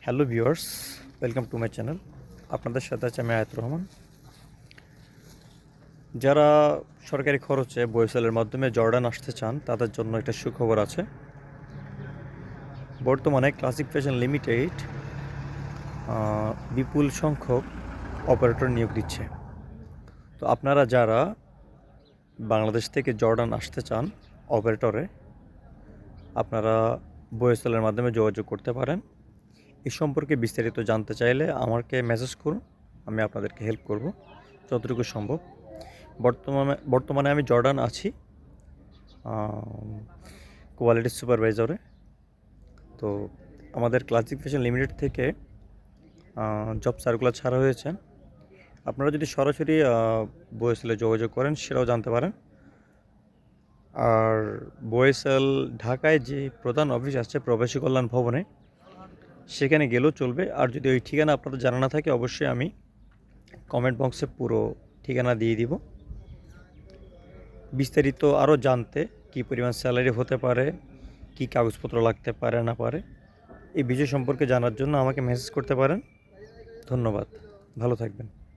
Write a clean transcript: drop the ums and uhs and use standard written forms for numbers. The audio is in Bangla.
Hello viewers, welcome to my channel. আপনাদের সাথে আছে আমি আয়াতুর রহমান। যারা সরকারি খরচে বইসেলের মাধ্যমে জর্ডান আসতে চান তাদের জন্য একটা সুখবর আছে। বর্তমানে ক্লাসিক ফ্যাশন লিমিটেড বিপুল সংখ্যক অপারেটর নিয়োগ দিচ্ছে। তো আপনারা যারা বাংলাদেশ থেকে জর্ডান আসতে চান অপারেটরে, আপনারা বইসেলের মাধ্যমে যোগাযোগ করতে পারেন। এই সম্পর্কে বিস্তারিত জানতে চাইলে আমাকে মেসেজ করুন, আমি আপনাদেরকে হেল্প করব যতটুকু সম্ভব। বর্তমানে আমি জর্ডান আছি কোয়ালিটি সুপারভাইজারে। তো আমাদের ক্লাসিক ফ্যাশন লিমিটেড থেকে জব সার্কুলার ছাড়া হয়েছে। আপনারা যদি সরাসরি বইএসএলে যোগাযোগ করেন সেটাও জানতে পারেন। আর বইএসএল ঢাকায় যে প্রধান অফিস আছে প্রবাসী কল্যাণ ভবনে, সেখানে গেলেও চলবে। আর যদি ওই ঠিকানা আপনাদের জানা না থাকে, অবশ্যই আমি কমেন্ট বক্সে পুরো ঠিকানা দিয়ে দিব। বিস্তারিত আরও জানতে কী পরিমাণ স্যালারি হতে পারে, কী কাগজপত্র লাগতে পারে না পারে, এই বিষয় সম্পর্কে জানার জন্য আমাকে মেসেজ করতে পারেন। ধন্যবাদ, ভালো থাকবেন।